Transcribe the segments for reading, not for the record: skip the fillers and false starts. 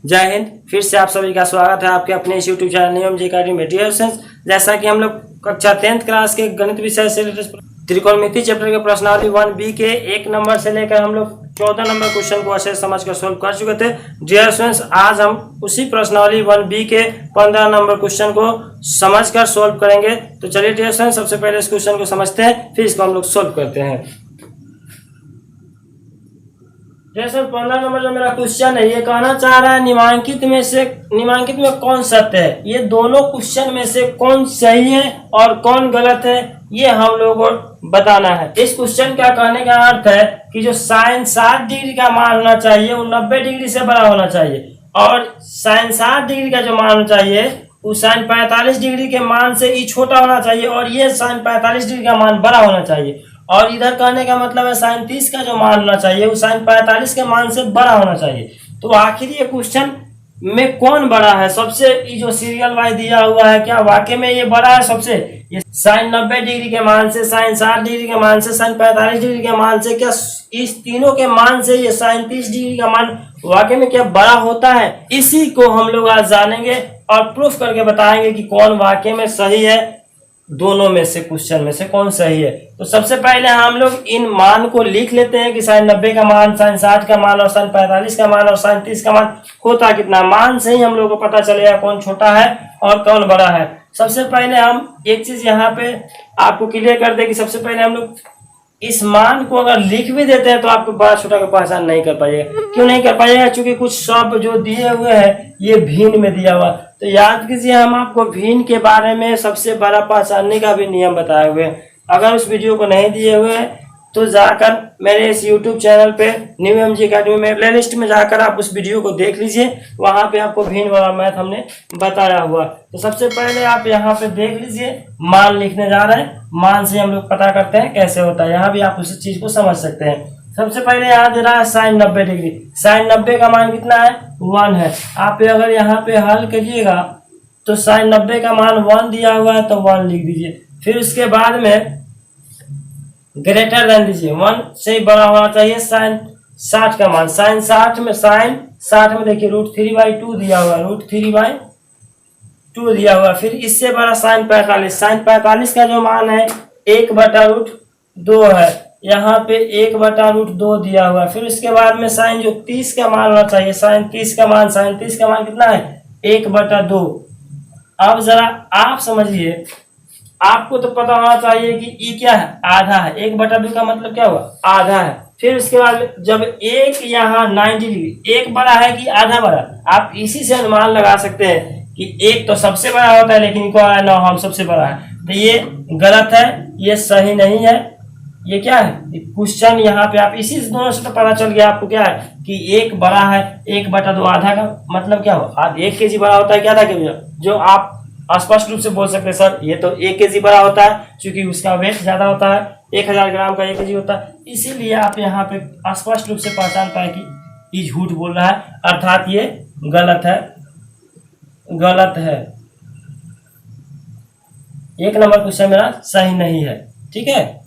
जय हिंद। फिर से आप सभी का स्वागत है आपके अपने इस यूट्यूब चैनल नियम जी अकेडमी में। डियर स्टूडेंट्स, जैसा कि हम लोग कक्षा 10th क्लास के गणित विषय से त्रिकोणमिति चैप्टर के प्रश्नावली 1B के 1 नंबर से लेकर हम लोग 14 नंबर क्वेश्चन को अच्छे समझ कर सोल्व कर चुके थे। डियर स्टूडेंट्स, आज हम उसी प्रश्नावली 1B के 15 नंबर क्वेश्चन को समझ कर सोल्व करेंगे। तो चलिए डियर स्टूडेंट्स, सबसे पहले इस क्वेश्चन को समझते हैं, फिर इसको हम लोग सोल्व करते हैं। जैसे 15 नंबर जो मेरा क्वेश्चन है, ये कहना चाह रहा है निम्नलिखित में कौन सत्य है। ये दोनों क्वेश्चन में से कौन सही है और कौन गलत है, ये हम लोगों को बताना है। इस क्वेश्चन का कहने का अर्थ है कि जो साइन 60 डिग्री का मान होना चाहिए वो 90 डिग्री से बड़ा होना चाहिए, और साइन 60 डिग्री का जो मान होना चाहिए वो साइन 45 डिग्री के मान से ही छोटा होना चाहिए, और ये साइन 45 डिग्री का मान बड़ा होना चाहिए। और इधर कहने का मतलब है साइन 30 का जो मान होना चाहिए वो साइन 45 के मान से बड़ा होना चाहिए। तो आखिर ये क्वेश्चन में कौन बड़ा है? सबसे ये जो सीरियल वाइज दिया हुआ है, क्या वाकई में ये बड़ा है सबसे? ये साइन 90 डिग्री के मान से, साइन 60 डिग्री के मान से, साइन 45 डिग्री के मान से, क्या इस तीनों के मान से ये साइन 30 डिग्री का मान वाकई में क्या बड़ा होता है? इसी को हम लोग आज जानेंगे और प्रूफ करके बताएंगे कि कौन वाकई में सही है, दोनों में से क्वेश्चन में से कौन सही है। तो सबसे पहले हम लोग इन मान को लिख लेते हैं कि साइन 90 का मान, साइन 60 का मान और साइन 45 का मान और साइन 30 का मान होता कितना। मान से ही हम लोग को पता चलेगा कौन छोटा है और कौन बड़ा है। सबसे पहले हम एक चीज यहाँ पे आपको क्लियर कर दे कि सबसे पहले हम लोग इस मान को अगर लिख भी देते हैं तो आपको बड़ा छोटा का पहचान नहीं कर पाइएगा। क्यों नहीं कर पाइएगा? क्योंकि कुछ शब्द जो दिए हुए हैं ये भिन्न में दिया हुआ। तो याद कीजिए, हम आपको भिन्न के बारे में सबसे बड़ा पहचानने का भी नियम बताए हुए हैं। अगर उस वीडियो को नहीं दिए हुए हैं तो जाकर मेरे इस YouTube चैनल पे न्यू एम जी अकेडमी में प्लेलिस्ट में जाकर आप उस वीडियो को देख लीजिए, वहां पे आपको भिन्न वाला मैथ हमने बताया हुआ। तो सबसे पहले आप यहाँ पे देख लीजिए, मान लिखने जा रहे हैं। मान से हम लोग पता करते हैं कैसे होता है, यहाँ भी आप उसी चीज को समझ सकते हैं। सबसे पहले यहाँ दे रहा है साइन 90 डिग्री। साइन 90 का मान कितना है? 1 है। आप अगर यहाँ पे हल करिएगा तो साइन 90 का मान 1 दिया हुआ है तो 1 लिख दीजिए। फिर उसके बाद में ग्रेटर देन दीजिए, 1 से बड़ा होना चाहिए साइन 60 का मान। साइन 60 में देखिए √3/2 दिया हुआ, √3/2 दिया हुआ। फिर इससे बड़ा साइन 45। साइन 45 का जो मान है 1/√2 है, यहाँ पे 1/√2 दिया हुआ। फिर उसके बाद में साइन जो 30 का मान होना चाहिए, साइन 30 का मान कितना है? 1/2। अब जरा आप समझिए, आपको तो पता होना चाहिए कि ई क्या है? आधा है। 1/2 का मतलब क्या हुआ? आधा है। फिर उसके बाद जब एक यहाँ 90 डिग्री, एक बड़ा है कि आधा बड़ा, आप इसी से अनुमान लगा सकते हैं कि एक तो सबसे बड़ा होता है, लेकिन क्या है ना, हम सबसे बड़ा है। तो ये गलत है, ये सही नहीं है। ये क्या है? क्वेश्चन यहाँ पे आप इसी दोनों से तो पता चल गया आपको क्या है कि एक बड़ा है। 1/2 आधा का मतलब क्या हुआ? 1 kg बड़ा होता है कि आधा kg? जो आप स्पष्ट रूप से बोल सकते हैं सर ये तो 1 kg बड़ा होता है, क्योंकि उसका वेट ज्यादा होता है। 1000 ग्राम का 1 kg होता है। इसीलिए आप यहाँ पे स्पष्ट रूप से पहचान पाए कि ये झूठ बोल रहा है, अर्थात ये गलत है। 1 नंबर क्वेश्चन मेरा सही नहीं है। ठीक है,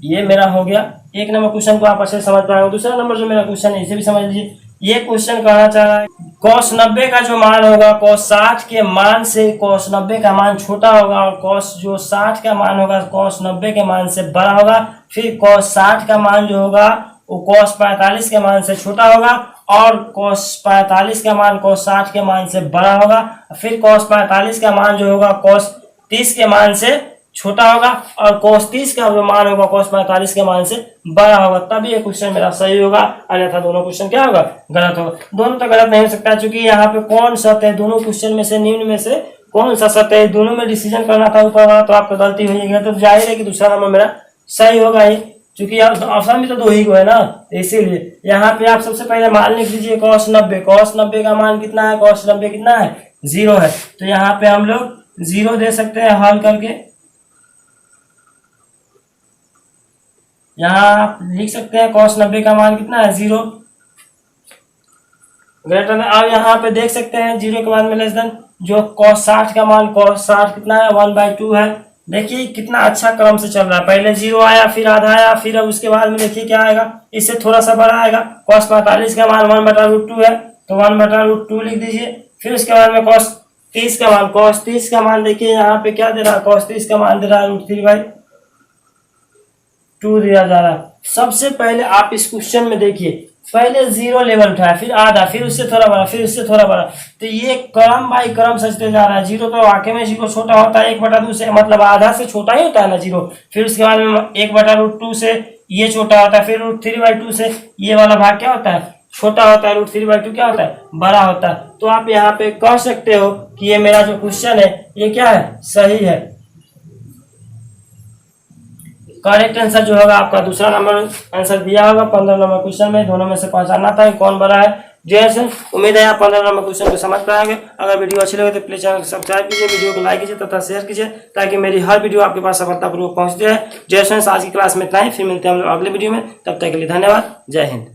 ये मेरा हो गया। 1 नंबर क्वेश्चन को आप अच्छे से समझ पाएंगे। दूसरा नंबर जो मेरा क्वेश्चन है इसे भी समझ लीजिए। ये क्वेश्चन कहना चाह रहा है cos 90 का जो मान होगा cos 60 के मान से cos 90 का मान छोटा होगा, और cos जो 60 का मान होगा cos 90 के मान से बड़ा होगा। फिर cos 60 का मान जो होगा वो cos 45 के मान से छोटा होगा, और cos 45 का मान cos 60 के मान से बड़ा होगा। फिर cos 45 का मान जो होगा cos 30 के मान से छोटा होगा, और cos 30 का जो मान होगा cos 45 के मान से बड़ा होगा। तभी ये क्वेश्चन मेरा सही होगा, अन्यथा दोनों क्वेश्चन क्या होगा? गलत होगा। दोनों तो गलत नहीं हो सकता, क्योंकि यहाँ पे कौन सत्य है दोनों क्वेश्चन में से, निम्न में से कौन सा सत्य है? दोनों में डिसीजन करना था ऊपर वाला, तो आपको गलती हुई है। तो जाहिर है कि दूसरा नंबर मेरा सही होगा ही, क्योंकि ऑप्शन भी तो 2 ही को है ना। इसीलिए यहाँ पे आप सबसे पहले मान लिख लीजिए cos 90। cos 90 का मान कितना है? cos 90 कितना है? 0 है। तो यहाँ पे हम लोग 0 दे सकते हैं हल करके। यहाँ आप लिख सकते हैं cos 90 का मान कितना है? 0 ग्रेटर। अब यहाँ पे देख सकते हैं 0 के बाद में लेस देन जो cos 60 का मान, cos 60 कितना है? 1/2 है। देखिए कितना अच्छा क्रम से चल रहा है। पहले 0 आया, फिर आधा आया, फिर अब उसके बाद में देखिए क्या आएगा, इससे थोड़ा सा बड़ा आएगा। cos 45 का मान 1/√2 है, तो 1/√2 लिख दीजिए। फिर उसके बाद में cos 30 का मान, cos 30 का मान देखिए यहाँ पे क्या दे रहा है, cos 30 का मान दे रहा है √3/2 दिया जा रहा है। सबसे पहले आप इस क्वेश्चन में देखिए, पहले 0 लेवल उठाया, फिर आधा, फिर उससे थोड़ा बड़ा, फिर उससे थोड़ा बड़ा, तो ये क्रम बाई क्रम सजते जा रहा है। 0 तो वाकई में 0 छोटा होता है 1/2 से, मतलब आधा से छोटा ही होता है ना 0। फिर उसके बाद में 1/√2 से ये छोटा होता है, फिर √3/2 से ये वाला भाग क्या होता है, छोटा होता है, √3/2 क्या होता है, बड़ा होता है। तो आप यहाँ पे कह सकते हो कि ये मेरा जो क्वेश्चन है ये क्या है, सही है। करेक्ट आंसर जो होगा आपका दूसरा नंबर आंसर दिया होगा 15 नंबर क्वेश्चन में। दोनों में से पहचानना था कौन बड़ा है। जैसे उम्मीद है आप 15 नंबर क्वेश्चन को समझ पाएंगे। अगर वीडियो अच्छी लगे तो प्लीज चैनल को सब्सक्राइब कीजिए, वीडियो को लाइक कीजिए तथा शेयर कीजिए, ताकि मेरी हर वीडियो आपके पास सफलतापूर्वक पहुंचती है। जैसे आज की क्लास में इतना ही, फिर मिलते हैं हम लोग अगले वीडियो में। तब तक के लिए धन्यवाद। जय हिंद।